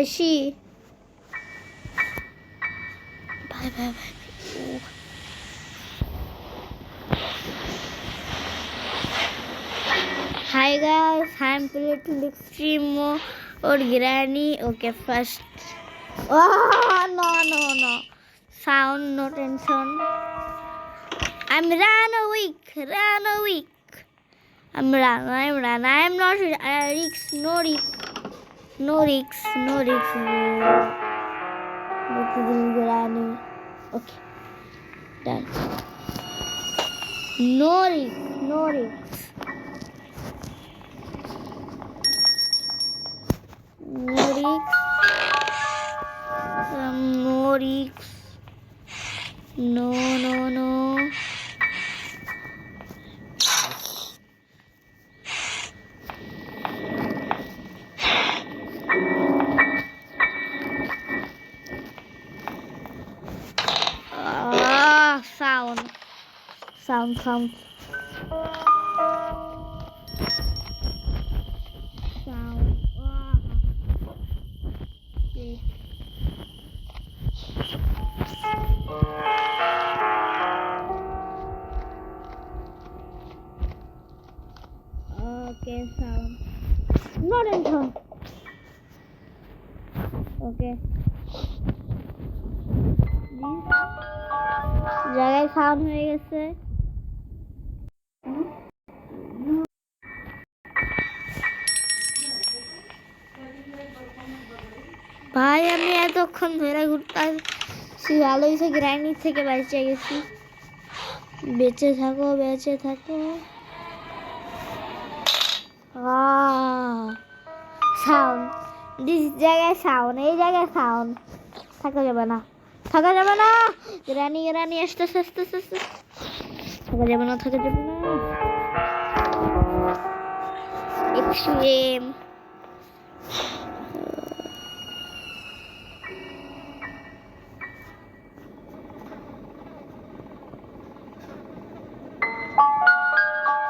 আসি। Bye bye bye. Hi guys, I'm playing extreme mode granny. Okay, first. Oh no. Sound no tension. I'm run weak. I'm run. I'm not risk. No risk. Look at granny. Okay, done. No risk. No risk. No. Sound. Sound. Okay, sound. Not in turn. Okay. জায়গায় sound হয়ে গেছে। ভাই আমি এতক্ষণ ধরে ঘুরতেছি, ভালো হয়েছে গ্রাইন্ডিং থেকে বেঁচে গেছি। বেঁচে থাকো সাউন্ড দিস জায়গায় সাউন্ড, এই জায়গায় সাউন্ড থাকা যাবে না গ্রানি আস্তে থাকা যাবে না এক্সট্রিম।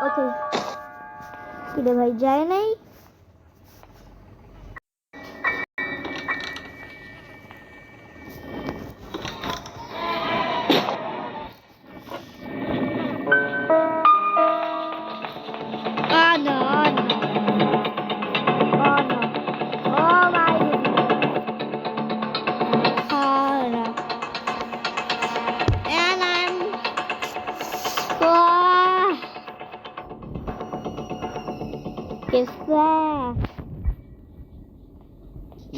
ওকে কিরে ভাই যায় নাই?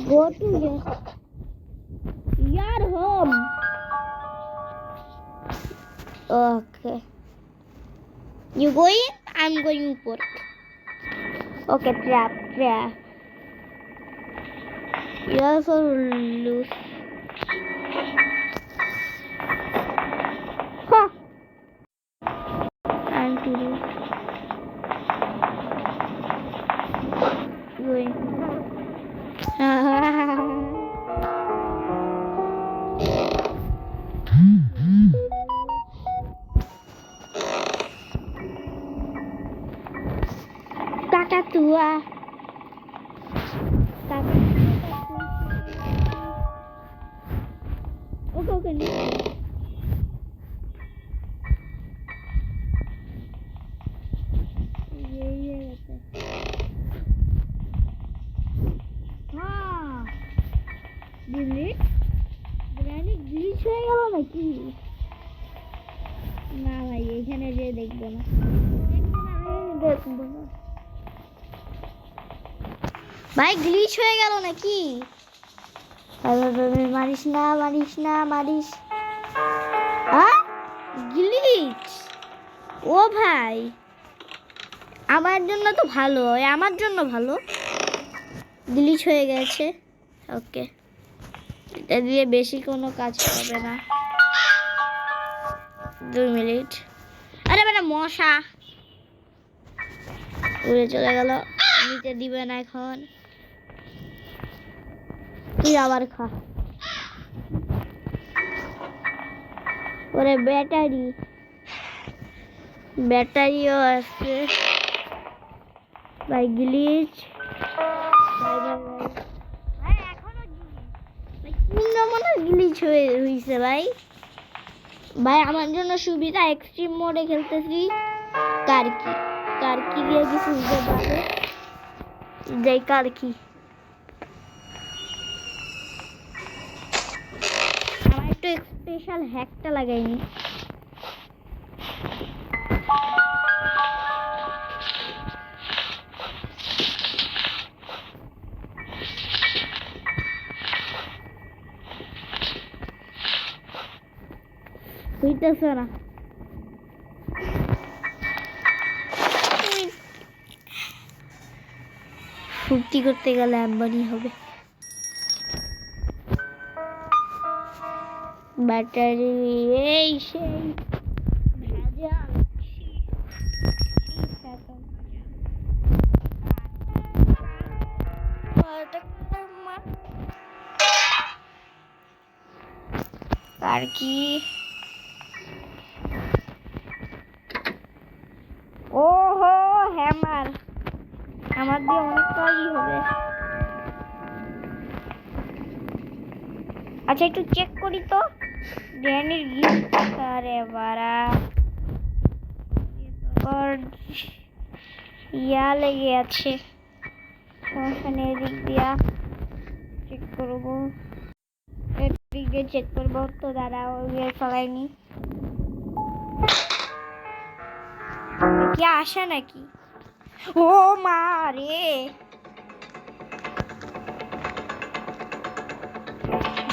Go to your home. Okay. You going? I'm going for. Okay, trap. You also lose. Huh. I'm kidding. Going. Tua. Okay. ये रहता है। हाँ डिलीट গ্রানি গ্লিচ হয়ে গেল নাকি? না ভাই এখানে যে দেখবো না ভাই গ্লিচ হয়ে গেল নাকি? মারিস না গ্লিচ। ও ভাই আমার জন্য তো ভালো, গ্লিচ হয়ে গেছে। ওকে এটা দিয়ে বেশি কোনো কাজ হবে না। 2 মিনিট। আরে বেটা মশা উড়ে চলে গেল, নিতে দিবে না এখন। তুই আবার খা। ওরে ব্যাটারিও আছে ভাই। গ্লিচ ভাই এখনো মনে গ্লিচ হয়েছে ভাই। ভাই আমার জন্য সুবিধা এক্সট্রিম মোডে খেলতেছি। কারকি দিয়ে কিছু হতে পারে। যাই কারকি। আমার একটু স্পেশাল হ্যাকটা লাগাইনি। হইতেছে না। ফুর্তি করতে গেলে আম্বানি হবে। ব্যাটারি এই সেই ভেজাল। আর কি ওহো হ্যামার আমার দিয়ে অনেক কাজই হবে। আচ্ছা একটু চেক করি তো ড্যানির গিফট। আরে বাড়া ইয়া লেগে আছে। সমস্যা নেই, এদিক দিয়া চেক করবো। এদিক দিয়ে চেক করবো তো দাদা ওই চালাইনি কি আসে নাকি। ও মা রে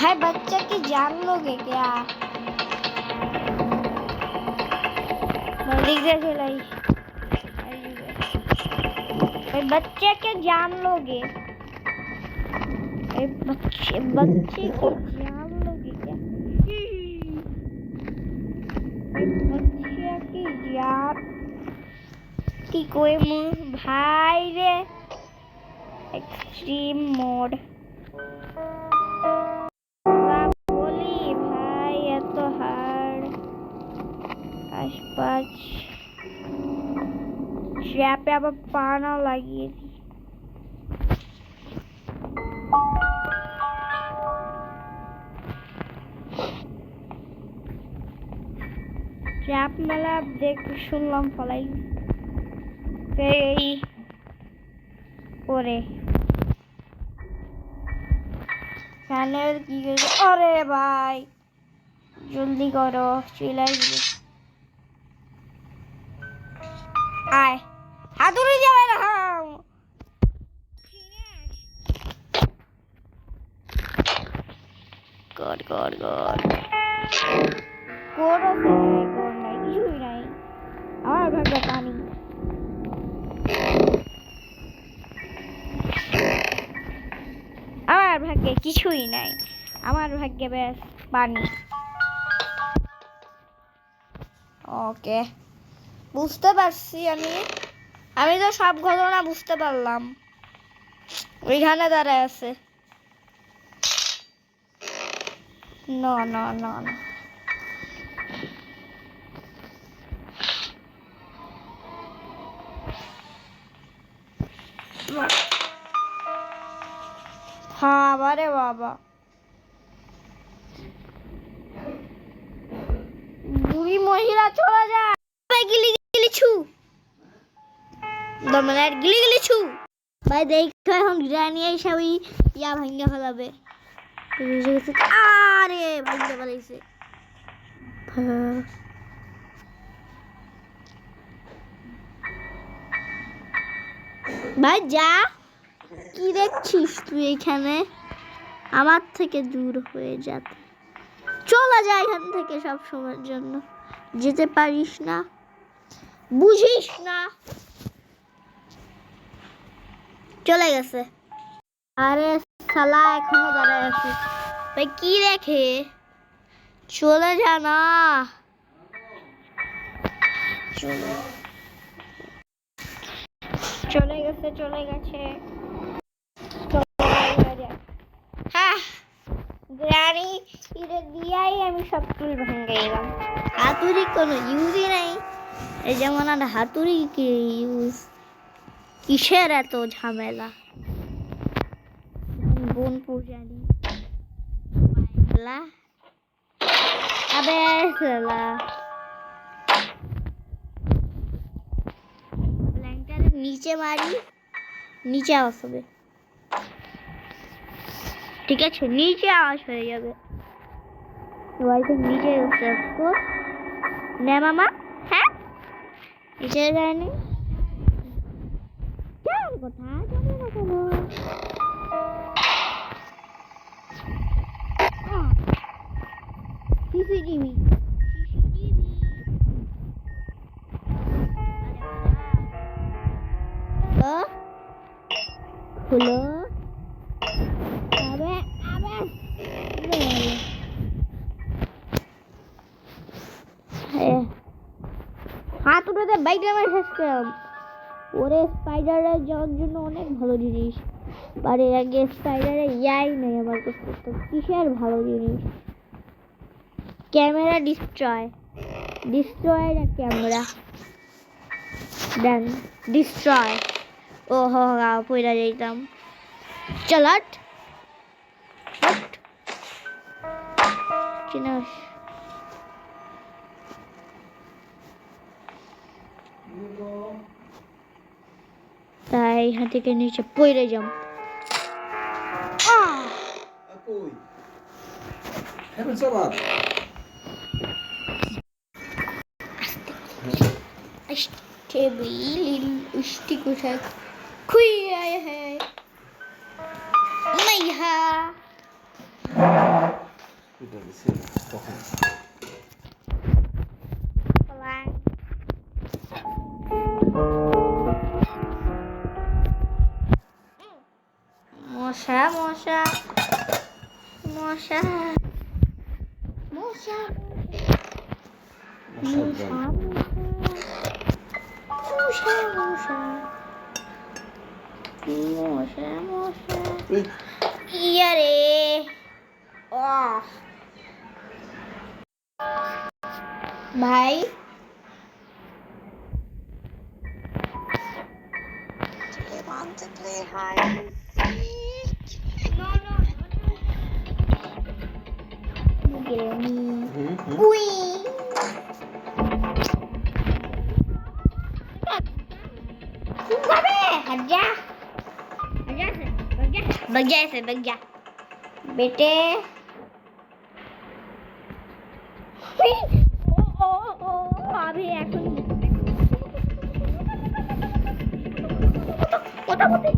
भाई बच्चा की जान लोगे क्या। भाई बच्चे के जान लोगे। बच्चे की जान लोगे क्या। बच्चे की जान की कोई भाई रे एक्सट्रीम मोड आसपास ट्रैपে আবার পানা লাগিয়ে দি। ট্র্যাপ মেলা দেখ শুনলাম ফলাই এই করে ফ্যানের কি আরে ভাই জলদি করো চিলাই দিবে। আয় হাতুড়ি যাবে না। গড গড গড কোড নাই কিছুই নাই আমার ভাগ্যে পানি। আমার ভাগ্যে কিছুই নাই, আমার ভাগ্যে ব্যাস পানি। ওকে বুঝতে পারছি আমি তো সব ঘটনা বুঝতে পারলাম। ওইখানে দাঁড়ায় আছে। না না না না হ্যাঁ বারে বাবা বুড়ি মহিলা চলে যায়। গিলি গিলি ছু দমনার গিলি গিলি ছু ভাই দেখো এখন গ্রানি এসে ওই ইয়া ভাঙ্গা ফেলাবে। আরে ভাঙ্গা ফেলাইছে। ভাই যা কি দেখছিস তুই এখানে আমার থেকে দূর হয়ে যাতে চলে যা এখান থেকে সব সময়ের জন্য। যেতে পারিস না বুঝিস না চলে গেছে। আরে শালা এখনো দাঁড়ায় আছে ভাই কি দেখে চলে যা না। চলে গেছে হ্যাঁ গ্রানি ইরে দিয়াই আমি সব চুল ভাঙাইলাম। হাতুড়ি কোনো ইউজই নাই। এই যেমন আর হাতুড়ি কি ইউজ কিসের এত ঝামেলা। বোন পূজারি साला अबे साला ব্ল্যাঙ্কটারে নিচে মারি নিচে আওয়াজ হবে ঠিক আছে নিচে আওয়াজ হয়ে যাবে বাড়িতে নিচে রাখো নে মামা হ্যাঁ নিচে যায়নি যাওয়ার কথা যাবে না কোনো সিসিটিভি খুলো আবে আবে হাত উঠাতে বাইকটা আমার শেষ করলাম ওরে স্পাইডারে যাওয়ার জন্য অনেক ভালো জিনিস বাড়ির আগে স্পাইডারে ইয়াই নেই আমার কাছে তো কিসের ভালো জিনিস ক্যামেরা ডিস্ট্রয় না ক্যামেরা দেন ডিস্ট্রয় ও হো পয়রা যাইতাম চলাট চিনাস তাই এখান থেকে নিচে পড়ে যাম মশা মশা মশা মশা মশা মশা মশা মশা ইয়ারে ভাই want to play hide and seek? No. Uy. भाग जा बेटे अभी এখন কোথা কোথায়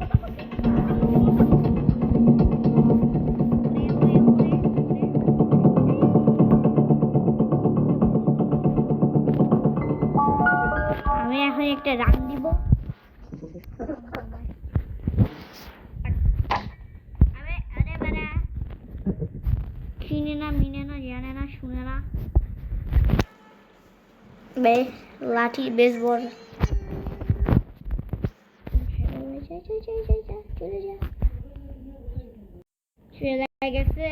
আমি এখন একটা রান দিব চিনে না মিনে না জানে না শুনে না লাঠি বেসবল চলে গেছে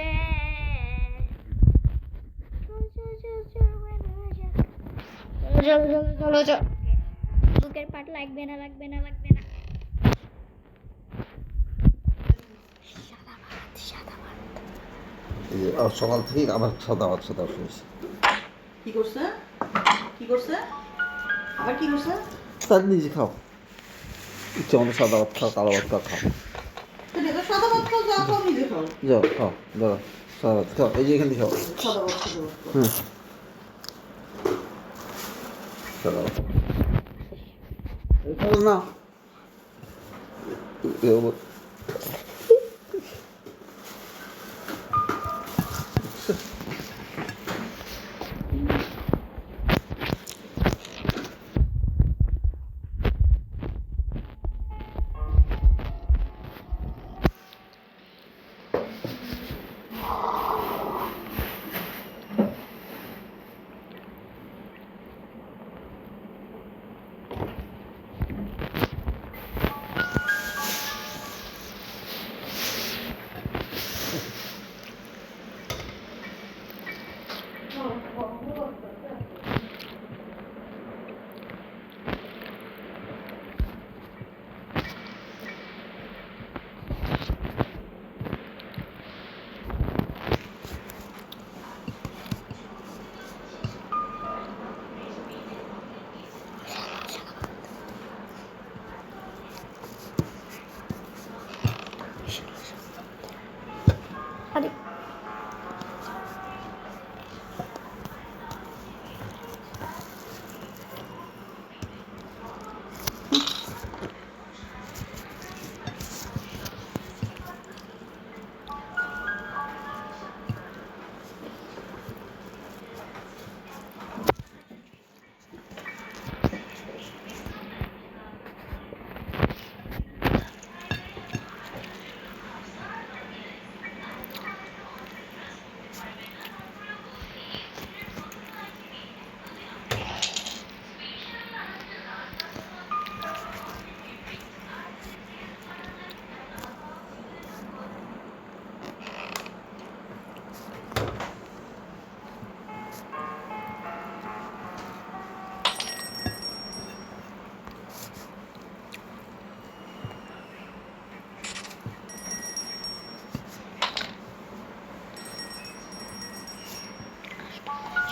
চলো বুকের পাট লাগবে না সকাল থেকে আবার সাদা শুনছি কি করছে আবার কি করছে তার নিজে খাও ইচ্ছে মতো সাদা ভাত খাও কালো ভাত খাও সাদা ভাত খাও নিজে খাও যাও খাও দাদা সাদা ভাত খাও এই যে এখান থেকে খাও সাদা ভাত সাদা ভাত না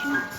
না